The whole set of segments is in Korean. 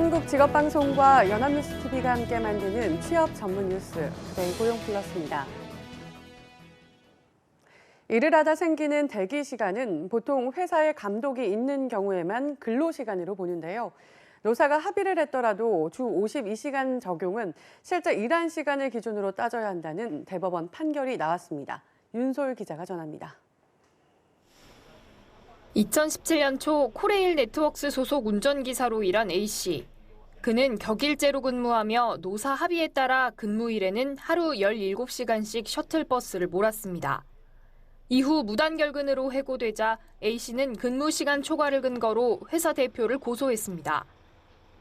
한국직업방송과 연합뉴스TV가 함께 만드는 취업 전문 뉴스, 투데이 고용플러스입니다. 일을 하다 생기는 대기 시간은 보통 회사에 감독이 있는 경우에만 근로시간으로 보는데요. 노사가 합의를 했더라도 주 52시간 적용은 실제 일한 시간을 기준으로 따져야 한다는 대법원 판결이 나왔습니다. 윤솔 기자가 전합니다. 2017년 초 코레일 네트워크스 소속 운전기사로 일한 A씨. 그는 격일제로 근무하며 노사 합의에 따라 근무일에는 하루 17시간씩 셔틀버스를 몰았습니다. 이후 무단결근으로 해고되자 A씨는 근무시간 초과를 근거로 회사 대표를 고소했습니다.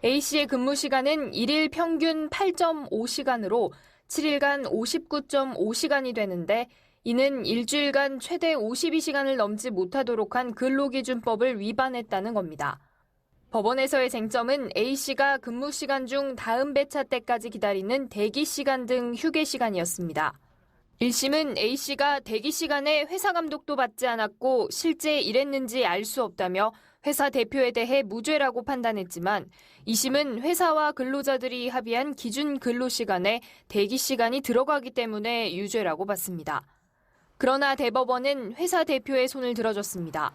A씨의 근무시간은 1일 평균 8.5시간으로 7일간 59.5시간이 되는데 이는 일주일간 최대 52시간을 넘지 못하도록 한 근로기준법을 위반했다는 겁니다. 법원에서의 쟁점은 A씨가 근무시간 중 다음 배차 때까지 기다리는 대기시간 등 휴게시간이었습니다. 1심은 A씨가 대기시간에 회사 감독도 받지 않았고 실제 일했는지 알 수 없다며 회사 대표에 대해 무죄라고 판단했지만 2심은 회사와 근로자들이 합의한 기준 근로시간에 대기시간이 들어가기 때문에 유죄라고 봤습니다. 그러나 대법원은 회사 대표의 손을 들어줬습니다.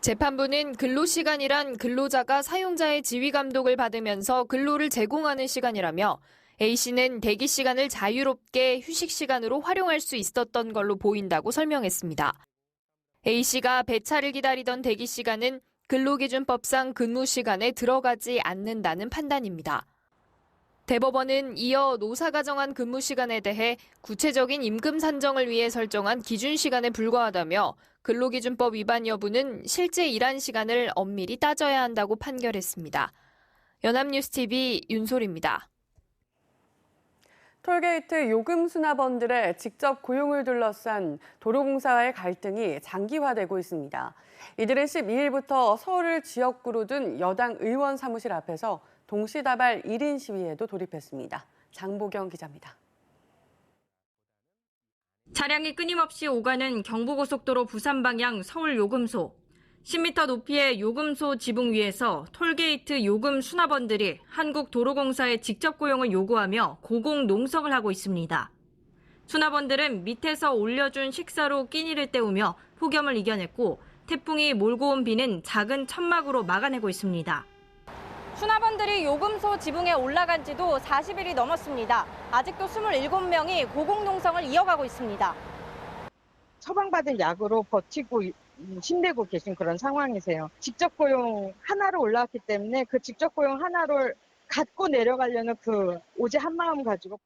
재판부는 근로시간이란 근로자가 사용자의 지휘 감독을 받으면서 근로를 제공하는 시간이라며 A씨는 대기시간을 자유롭게 휴식시간으로 활용할 수 있었던 걸로 보인다고 설명했습니다. A씨가 배차를 기다리던 대기시간은 근로기준법상 근무시간에 들어가지 않는다는 판단입니다. 대법원은 이어 노사가 정한 근무시간에 대해 구체적인 임금 산정을 위해 설정한 기준시간에 불과하다며 근로기준법 위반 여부는 실제 일한 시간을 엄밀히 따져야 한다고 판결했습니다. 연합뉴스TV 윤솔입니다. 톨게이트 요금 수납원들의 직접 고용을 둘러싼 도로공사와의 갈등이 장기화되고 있습니다. 이들은 12일부터 서울을 지역구로 둔 여당 의원 사무실 앞에서 동시다발 1인 시위에도 돌입했습니다. 장보경 기자입니다. 차량이 끊임없이 오가는 경부고속도로 부산 방향 서울 요금소. 10m 높이의 요금소 지붕 위에서 톨게이트 요금 수납원들이 한국도로공사에 직접 고용을 요구하며 고공농성을 하고 있습니다. 수납원들은 밑에서 올려준 식사로 끼니를 때우며 폭염을 이겨냈고 태풍이 몰고 온 비는 작은 천막으로 막아내고 있습니다. 수납원들이 요금소 지붕에 올라간 지도 40일이 넘었습니다. 아직도 27명이 고공농성을 이어가고 있습니다. 처방받은 약으로 버티고 힘내고 계신 그런 상황이세요. 직접 고용 하나로 올라왔기 때문에 그 직접 고용 하나를 갖고 내려가려는 그 오직 한 마음 가지고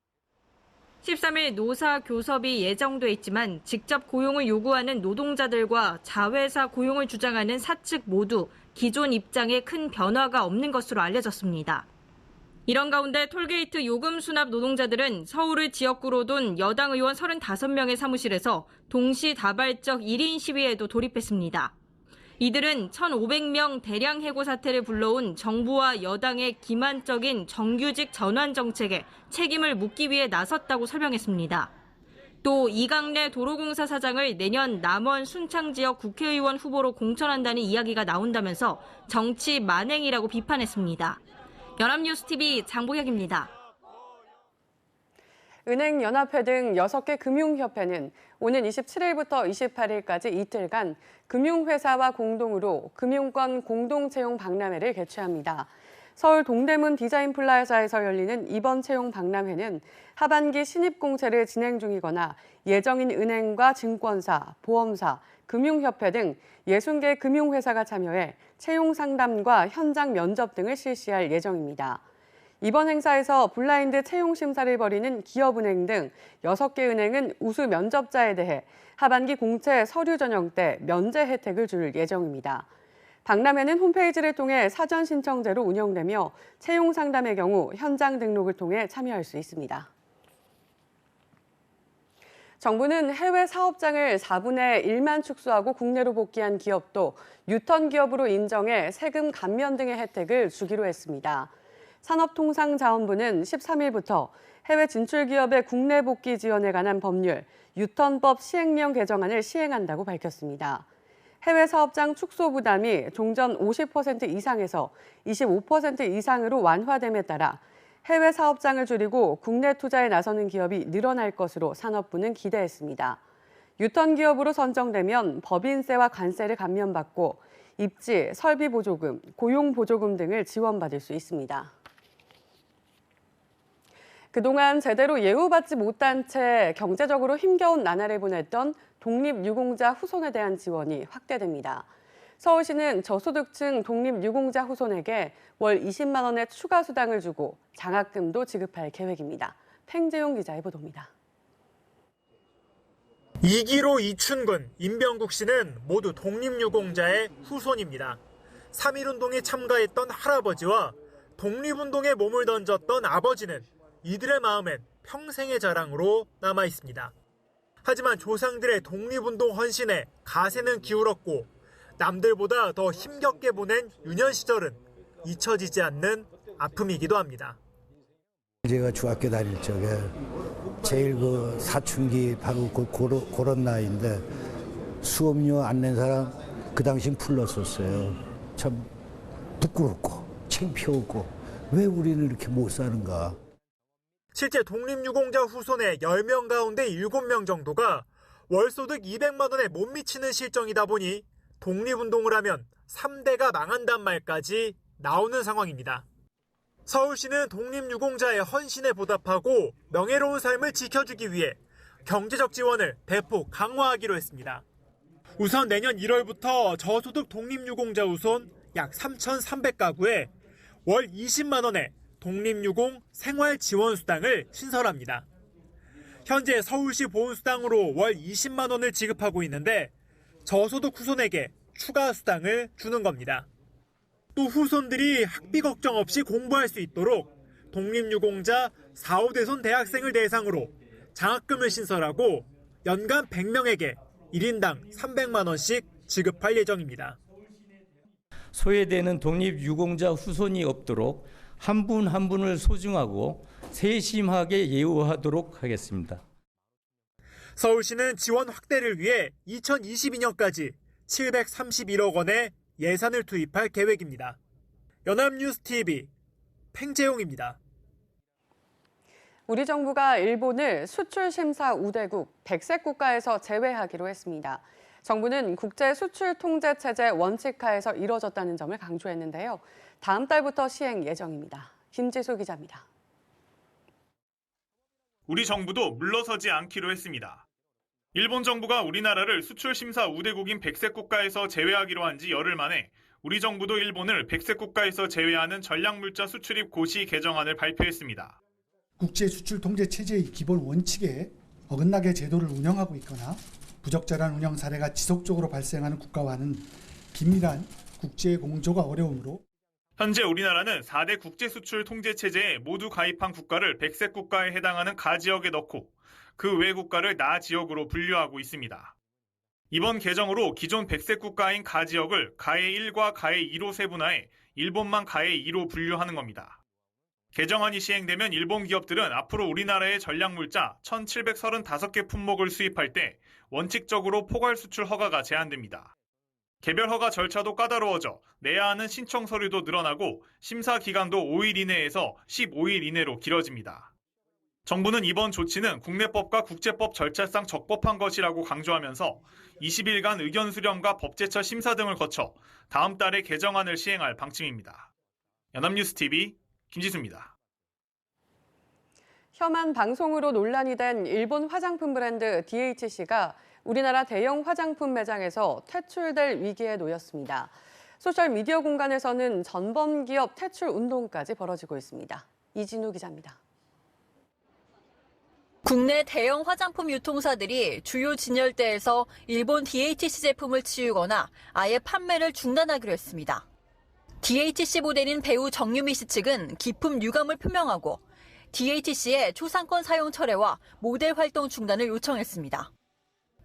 13일 노사 교섭이 예정돼 있지만 직접 고용을 요구하는 노동자들과 자회사 고용을 주장하는 사측 모두 기존 입장에 큰 변화가 없는 것으로 알려졌습니다. 이런 가운데 톨게이트 요금 수납 노동자들은 서울을 지역구로 둔 여당 의원 35명의 사무실에서 동시다발적 1인 시위에도 돌입했습니다. 이들은 1,500명 대량 해고 사태를 불러온 정부와 여당의 기만적인 정규직 전환 정책에 책임을 묻기 위해 나섰다고 설명했습니다. 또 이강래 도로공사 사장을 내년 남원 순창 지역 국회의원 후보로 공천한다는 이야기가 나온다면서 정치 만행이라고 비판했습니다. 연합뉴스TV 장보혁입니다. 은행연합회 등 6개 금융협회는 오는 27일부터 28일까지 이틀간 금융회사와 공동으로 금융권 공동채용 박람회를 개최합니다. 서울 동대문 디자인 플라자에서 열리는 이번 채용 박람회는 하반기 신입공채를 진행 중이거나 예정인 은행과 증권사, 보험사, 금융협회 등 60개 금융회사가 참여해 채용 상담과 현장 면접 등을 실시할 예정입니다. 이번 행사에서 블라인드 채용 심사를 벌이는 기업은행 등 6개 은행은 우수 면접자에 대해 하반기 공채 서류 전형 때 면제 혜택을 줄 예정입니다. 박람회는 홈페이지를 통해 사전 신청제로 운영되며 채용 상담의 경우 현장 등록을 통해 참여할 수 있습니다. 정부는 해외 사업장을 4분의 1만 축소하고 국내로 복귀한 기업도 유턴 기업으로 인정해 세금 감면 등의 혜택을 주기로 했습니다. 산업통상자원부는 13일부터 해외 진출 기업의 국내 복귀 지원에 관한 법률 유턴법 시행령 개정안을 시행한다고 밝혔습니다. 해외 사업장 축소 부담이 종전 50% 이상에서 25% 이상으로 완화됨에 따라 해외 사업장을 줄이고 국내 투자에 나서는 기업이 늘어날 것으로 산업부는 기대했습니다. 유턴 기업으로 선정되면 법인세와 관세를 감면받고 입지, 설비 보조금, 고용 보조금 등을 지원받을 수 있습니다. 그동안 제대로 예우받지 못한 채 경제적으로 힘겨운 나날을 보냈던 독립유공자 후손에 대한 지원이 확대됩니다. 서울시는 저소득층 독립유공자 후손에게 월 20만 원의 추가 수당을 주고 장학금도 지급할 계획입니다. 팽재용 기자의 보도입니다. 이기로, 이춘근, 임병국 씨는 모두 독립유공자의 후손입니다. 3.1운동에 참가했던 할아버지와 독립운동에 몸을 던졌던 아버지는 이들의 마음엔 평생의 자랑으로 남아 있습니다. 하지만 조상들의 독립운동 헌신에 가세는 기울었고 남들보다 더 힘겹게 보낸 유년 시절은 잊혀지지 않는 아픔이기도 합니다. 제가 중학교 다닐 적에 제일 사춘기 바로 그런 나이인데 수업료 안 낸 사람 그 당시엔 불렀었어요. 참 부끄럽고 창피하고 왜 우리는 이렇게 못 사는가. 실제 독립유공자 후손의 10명 가운데 7명 정도가 월소득 200만 원에 못 미치는 실정이다 보니 독립운동을 하면 3대가 망한단 말까지 나오는 상황입니다. 서울시는 독립유공자의 헌신에 보답하고 명예로운 삶을 지켜주기 위해 경제적 지원을 대폭 강화하기로 했습니다. 우선 내년 1월부터 저소득 독립유공자 후손 약 3,300가구에 월 20만 원의 독립유공 생활지원수당을 신설합니다. 현재 서울시 보훈수당으로 월 20만 원을 지급하고 있는데 저소득 후손에게 추가 수당을 주는 겁니다. 또 후손들이 학비 걱정 없이 공부할 수 있도록 독립유공자 4, 5대손 대학생을 대상으로 장학금을 신설하고 연간 100명에게 1인당 300만 원씩 지급할 예정입니다. 소외되는 독립유공자 후손이 없도록 한 분 한 분을 소중하고 세심하게 예우하도록 하겠습니다. 서울시는 지원 확대를 위해 2022년까지 731억 원의 예산을 투입할 계획입니다. 연합뉴스TV 팽재용입니다. 우리 정부가 일본을 수출 심사 우대국 100색 국가에서 제외하기로 했습니다. 정부는 국제 수출 통제 체제 원칙하에서 이뤄졌다는 점을 강조했는데요. 다음 달부터 시행 예정입니다. 김지수 기자입니다. 우리 정부도 물러서지 않기로 했습니다. 일본 정부가 우리나라를 수출 심사 우대국인 100색 국가에서 제외하기로 한 지 열흘 만에 우리 정부도 일본을 100색 국가에서 제외하는 전략물자 수출입 고시 개정안을 발표했습니다. 국제 수출 통제 체제의 기본 원칙에 어긋나게 제도를 운영하고 있거나 부적절한 운영 사례가 지속적으로 발생하는 국가와는 긴밀한 국제 공조가 어려우므로 현재 우리나라는 4대 국제수출 통제체제에 모두 가입한 국가를 100색 국가에 해당하는 가지역에 넣고 그 외 국가를 나지역으로 분류하고 있습니다. 이번 개정으로 기존 100색 국가인 가지역을 가해 1과 가해 2로 세분화해 일본만 가해 2로 분류하는 겁니다. 개정안이 시행되면 일본 기업들은 앞으로 우리나라의 전략물자 1,735개 품목을 수입할 때 원칙적으로 포괄 수출 허가가 제한됩니다. 개별 허가 절차도 까다로워져 내야 하는 신청 서류도 늘어나고 심사 기간도 5일 이내에서 15일 이내로 길어집니다. 정부는 이번 조치는 국내법과 국제법 절차상 적법한 것이라고 강조하면서 20일간 의견 수렴과 법제처 심사 등을 거쳐 다음 달에 개정안을 시행할 방침입니다. 연합뉴스TV 김지수입니다. 혐한 방송으로 논란이 된 일본 화장품 브랜드 DHC가 우리나라 대형 화장품 매장에서 퇴출될 위기에 놓였습니다. 소셜미디어 공간에서는 전범 기업 퇴출 운동까지 벌어지고 있습니다. 이진우 기자입니다. 국내 대형 화장품 유통사들이 주요 진열대에서 일본 DHC 제품을 치우거나 아예 판매를 중단하기로 했습니다. DHC 모델인 배우 정유미 씨 측은 기품 유감을 표명하고 DHC의 초상권 사용 철회와 모델 활동 중단을 요청했습니다.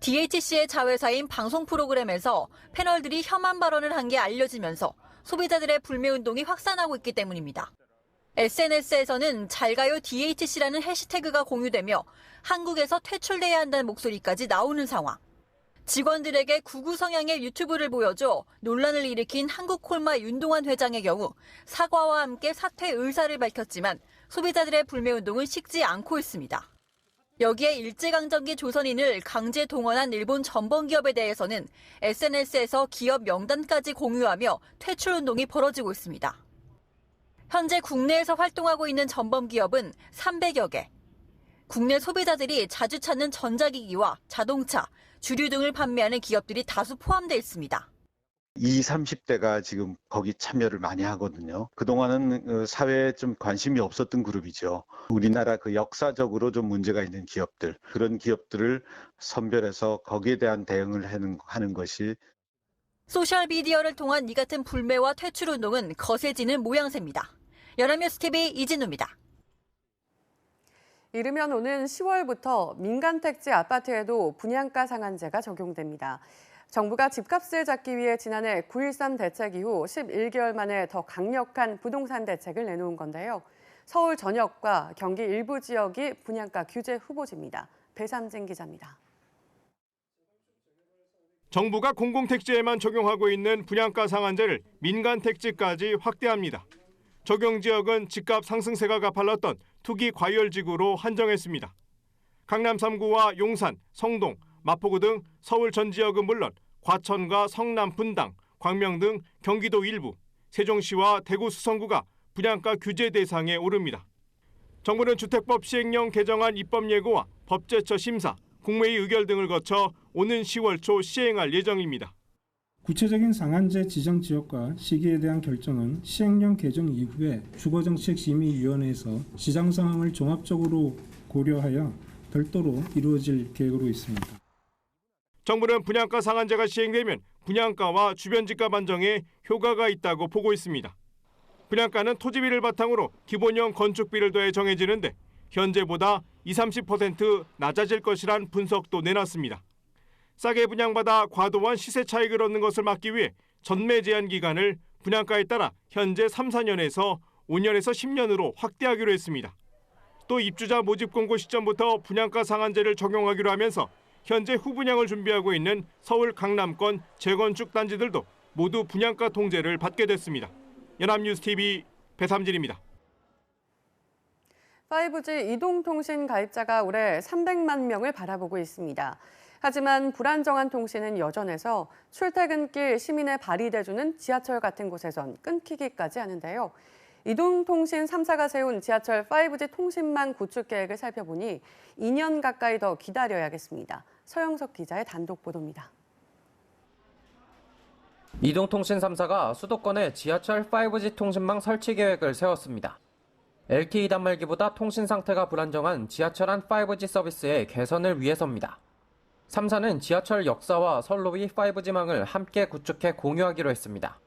DHC의 자회사인 방송 프로그램에서 패널들이 혐한 발언을 한 게 알려지면서 소비자들의 불매운동이 확산하고 있기 때문입니다. SNS에서는 잘가요 DHC라는 해시태그가 공유되며 한국에서 퇴출돼야 한다는 목소리까지 나오는 상황. 직원들에게 극우 성향의 유튜브를 보여줘 논란을 일으킨 한국콜마 윤동환 회장의 경우 사과와 함께 사퇴 의사를 밝혔지만 소비자들의 불매운동은 식지 않고 있습니다. 여기에 일제강점기 조선인을 강제 동원한 일본 전범기업에 대해서는 SNS에서 기업 명단까지 공유하며 퇴출운동이 벌어지고 있습니다. 현재 국내에서 활동하고 있는 전범기업은 300여 개. 국내 소비자들이 자주 찾는 전자기기와 자동차, 주류 등을 판매하는 기업들이 다수 포함되어 있습니다. 20, 30대가 지금 거기 참여를 많이 하거든요. 그동안은 사회에 좀 관심이 없었던 그룹이죠. 우리나라 그 역사적으로 좀 문제가 있는 기업들, 그런 기업들을 선별해서 거기에 대한 대응을 하는 것이 소셜미디어를 통한 이 같은 불매와 퇴출운동은 거세지는 모양새입니다. 연합뉴스TV 이진우입니다. 이르면 오는 10월부터 민간택지 아파트에도 분양가 상한제가 적용됩니다. 정부가 집값을 잡기 위해 지난해 9.13 대책 이후 11개월 만에 더 강력한 부동산 대책을 내놓은 건데요. 서울 전역과 경기 일부 지역이 분양가 규제 후보지입니다. 배삼진 기자입니다. 정부가 공공택지에만 적용하고 있는 분양가 상한제를 민간택지까지 확대합니다. 적용 지역은 집값 상승세가 가팔랐던 투기 과열지구로 한정했습니다. 강남 3구와 용산, 성동, 마포구 등 서울 전 지역은 물론 과천과 성남 분당, 광명 등 경기도 일부, 세종시와 대구 수성구가 분양가 규제 대상에 오릅니다. 정부는 주택법 시행령 개정안 입법 예고와 법제처 심사, 국무회의 의결 등을 거쳐 오는 10월 초 시행할 예정입니다. 구체적인 상한제 지정 지역과 시기에 대한 결정은 시행령 개정 이후에 주거정책심의위원회에서 시장 상황을 종합적으로 고려하여 별도로 이루어질 계획으로 있습니다. 정부는 분양가 상한제가 시행되면 분양가와 주변 집값 안정에 효과가 있다고 보고 있습니다. 분양가는 토지비를 바탕으로 기본형 건축비를 더해 정해지는데 현재보다 20-30% 낮아질 것이란 분석도 내놨습니다. 싸게 분양받아 과도한 시세 차익을 얻는 것을 막기 위해 전매 제한 기간을 분양가에 따라 현재 3-4년에서 5년에서 10년으로 확대하기로 했습니다. 또 입주자 모집 공고 시점부터 분양가 상한제를 적용하기로 하면서 현재 후분양을 준비하고 있는 서울 강남권 재건축 단지들도 모두 분양가 통제를 받게 됐습니다. 연합뉴스TV 배삼진입니다. 5G 이동통신 가입자가 올해 300만 명을 바라보고 있습니다. 하지만 불안정한 통신은 여전해서 출퇴근길 시민의 발이 돼주는 지하철 같은 곳에선 끊기기까지 하는데요. 이동통신 3사가 세운 지하철 5G 통신망 구축 계획을 살펴보니 2년 가까이 더 기다려야겠습니다. 서영석 기자의 단독 보도입니다. 이동통신 3사가 수도권에 지하철 5G 통신망 설치 계획을 세웠습니다. LTE 단말기보다 통신 상태가 불안정한 지하철 안 5G 서비스의 개선을 위해서입니다. 3사는 지하철 역사와 선로위 5G망을 함께 구축해 공유하기로 했습니다.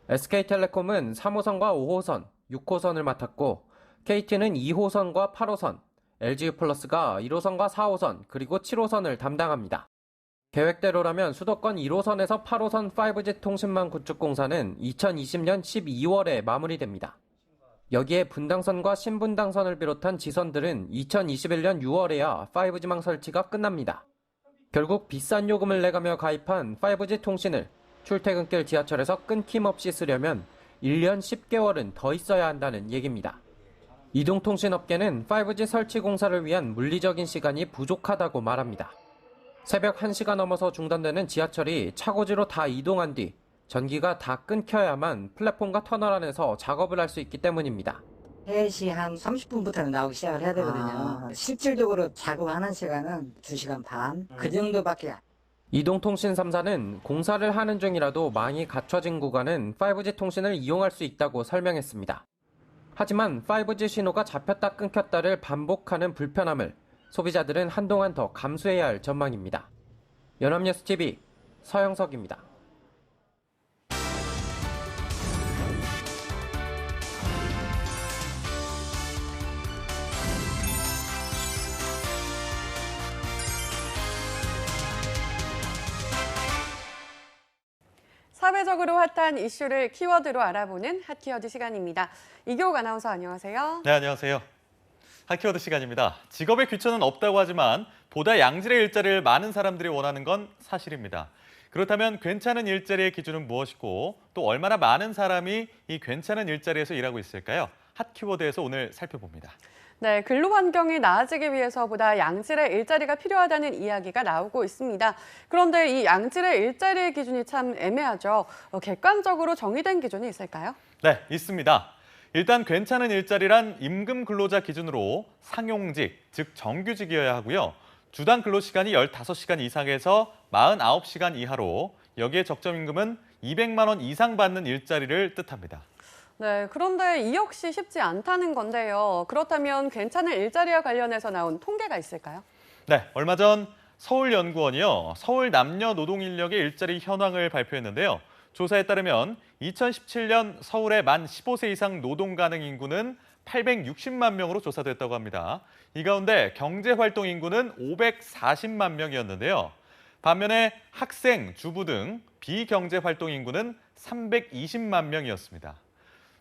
SK텔레콤은 3호선과 5호선, 6호선을 맡았고 KT는 2호선과 8호선, LG유플러스가 1호선과 4호선, 그리고 7호선을 담당합니다. 계획대로라면 수도권 1호선에서 8호선 5G 통신망 구축 공사는 2020년 12월에 마무리됩니다. 여기에 분당선과 신분당선을 비롯한 지선들은 2021년 6월에야 5G망 설치가 끝납니다. 결국 비싼 요금을 내가며 가입한 5G 통신을 출퇴근길 지하철에서 끊김없이 쓰려면 1년 10개월은 더 있어야 한다는 얘기입니다. 이동통신업계는 5G 설치 공사를 위한 물리적인 시간이 부족하다고 말합니다. 새벽 1시가 넘어서 중단되는 지하철이 차고지로 다 이동한 뒤 전기가 다 끊겨야만 플랫폼과 터널 안에서 작업을 할 수 있기 때문입니다. 3시 한 30분부터는 나오기 시작을 해야 되거든요. 실질적으로 작업하는 시간은 2시간 반, 그 정도밖에. 이동통신 3사는 공사를 하는 중이라도 망이 갖춰진 구간은 5G 통신을 이용할 수 있다고 설명했습니다. 하지만 5G 신호가 잡혔다 끊겼다를 반복하는 불편함을 소비자들은 한동안 더 감수해야 할 전망입니다. 연합뉴스TV 서영석입니다. 사회적으로 핫한 이슈를 키워드로 알아보는 핫키워드 시간입니다. 이교욱 아나운서 안녕하세요. 네, 안녕하세요. 핫키워드 시간입니다. 직업의 귀천은 없다고 하지만 보다 양질의 일자리를 많은 사람들이 원하는 건 사실입니다. 그렇다면 괜찮은 일자리의 기준은 무엇이고 또 얼마나 많은 사람이 이 괜찮은 일자리에서 일하고 있을까요? 핫키워드에서 오늘 살펴봅니다. 네, 근로 환경이 나아지기 위해서 보다 양질의 일자리가 필요하다는 이야기가 나오고 있습니다. 그런데 이 양질의 일자리의 기준이 참 애매하죠. 객관적으로 정의된 기준이 있을까요? 네, 있습니다. 일단 괜찮은 일자리란 임금 근로자 기준으로 상용직, 즉 정규직이어야 하고요. 주당 근로시간이 15시간 이상에서 49시간 이하로 여기에 적정 임금은 200만 원 이상 받는 일자리를 뜻합니다. 네, 그런데 이 역시 쉽지 않다는 건데요. 그렇다면 괜찮은 일자리와 관련해서 나온 통계가 있을까요? 네, 얼마 전 서울연구원이요. 서울 남녀 노동 인력의 일자리 현황을 발표했는데요. 조사에 따르면 2017년 서울의 만 15세 이상 노동 가능 인구는 860만 명으로 조사됐다고 합니다. 이 가운데 경제활동 인구는 540만 명이었는데요. 반면에 학생, 주부 등 비경제활동 인구는 320만 명이었습니다.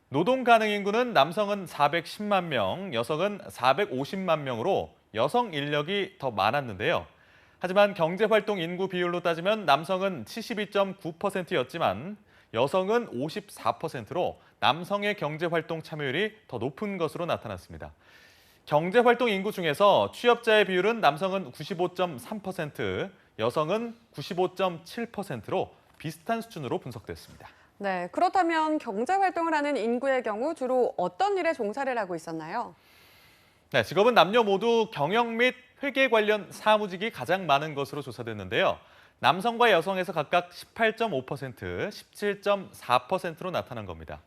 노동 가능 인구는 남성은 410만 명, 여성은 450만 명으로 여성 인력이 더 많았는데요. 하지만 경제활동 인구 비율로 따지면 남성은 72.9%였지만 여성은 54%로 남성의 경제활동 참여율이 더 높은 것으로 나타났습니다. 경제활동 인구 중에서 취업자의 비율은 남성은 95.3%, 여성은 95.7%로 비슷한 수준으로 분석됐습니다. 네, 그렇다면 경제활동을 하는 인구의 경우 주로 어떤 일에 종사를 하고 있었나요? 네, 직업은 남녀 모두 경영 및 회계 관련 사무직이 가장 많은 것으로 조사됐는데요. 남성과 여성에서 각각 18.5%, 17.4%로 나타난 겁니다.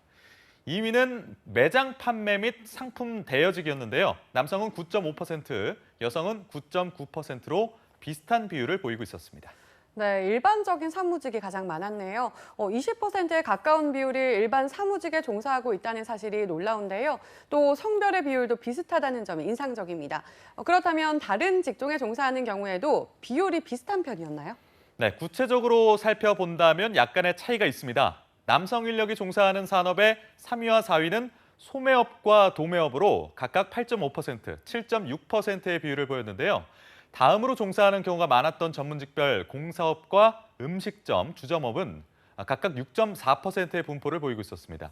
2위는 매장 판매 및 상품 대여직이었는데요. 남성은 9.5%, 여성은 9.9%로 비슷한 비율을 보이고 있었습니다. 네, 일반적인 사무직이 가장 많았네요. 20%에 가까운 비율이 일반 사무직에 종사하고 있다는 사실이 놀라운데요. 또 성별의 비율도 비슷하다는 점이 인상적입니다. 그렇다면 다른 직종에 종사하는 경우에도 비율이 비슷한 편이었나요? 네, 구체적으로 살펴본다면 약간의 차이가 있습니다. 남성 인력이 종사하는 산업의 3위와 4위는 소매업과 도매업으로 각각 8.5%, 7.6%의 비율을 보였는데요. 다음으로 종사하는 경우가 많았던 전문직별 공사업과 음식점, 주점업은 각각 6.4%의 분포를 보이고 있었습니다.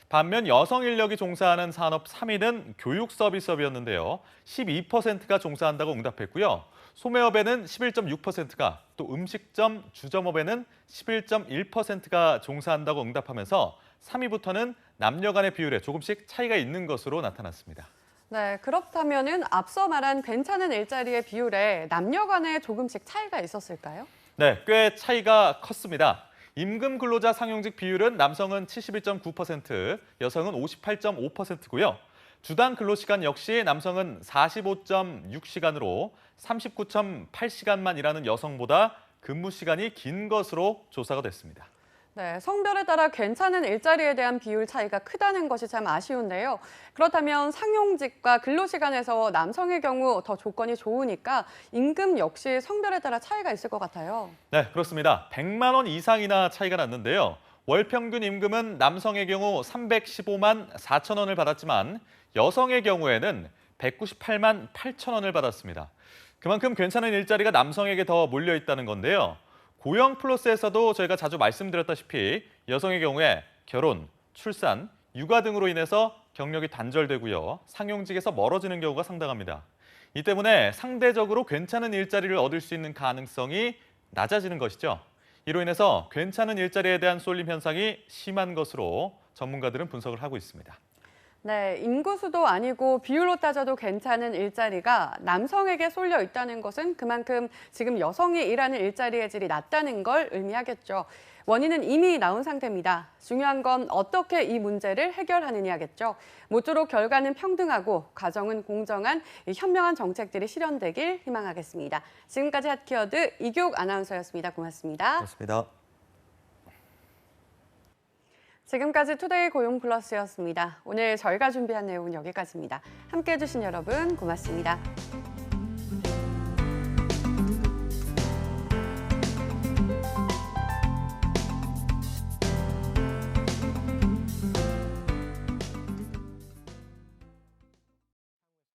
반면 여성 인력이 종사하는 산업 3위는 교육 서비스업이었는데요. 12%가 종사한다고 응답했고요. 소매업에는 11.6%가, 또 음식점, 주점업에는 11.1%가 종사한다고 응답하면서 3위부터는 남녀 간의 비율에 조금씩 차이가 있는 것으로 나타났습니다. 네, 그렇다면은 앞서 말한 괜찮은 일자리의 비율에 남녀 간에 조금씩 차이가 있었을까요? 네, 꽤 차이가 컸습니다. 임금 근로자 상용직 비율은 남성은 71.9%, 여성은 58.5%고요. 주당 근로시간 역시 남성은 45.6시간으로 39.8시간만 일하는 여성보다 근무 시간이 긴 것으로 조사가 됐습니다. 네, 성별에 따라 괜찮은 일자리에 대한 비율 차이가 크다는 것이 참 아쉬운데요. 그렇다면 상용직과 근로시간에서 남성의 경우 더 조건이 좋으니까 임금 역시 성별에 따라 차이가 있을 것 같아요. 네, 그렇습니다. 100만 원 이상이나 차이가 났는데요. 월 평균 임금은 남성의 경우 315만 4천 원을 받았지만 여성의 경우에는 198만 8천 원을 받았습니다. 그만큼 괜찮은 일자리가 남성에게 더 몰려 있다는 건데요. 고용 플러스에서도 저희가 자주 말씀드렸다시피 여성의 경우에 결혼, 출산, 육아 등으로 인해서 경력이 단절되고요. 상용직에서 멀어지는 경우가 상당합니다. 이 때문에 상대적으로 괜찮은 일자리를 얻을 수 있는 가능성이 낮아지는 것이죠. 이로 인해서 괜찮은 일자리에 대한 쏠림 현상이 심한 것으로 전문가들은 분석을 하고 있습니다. 네, 인구수도 아니고 비율로 따져도 괜찮은 일자리가 남성에게 쏠려 있다는 것은 그만큼 지금 여성이 일하는 일자리의 질이 낮다는 걸 의미하겠죠. 원인은 이미 나온 상태입니다. 중요한 건 어떻게 이 문제를 해결하느냐겠죠. 모쪼록 결과는 평등하고 과정은 공정한 현명한 정책들이 실현되길 희망하겠습니다. 지금까지 핫키워드 이교욱 아나운서였습니다. 고맙습니다. 고맙습니다. 지금까지 투데이 고용 플러스였습니다. 오늘 저희가 준비한 내용은 여기까지입니다. 함께해 주신 여러분 고맙습니다.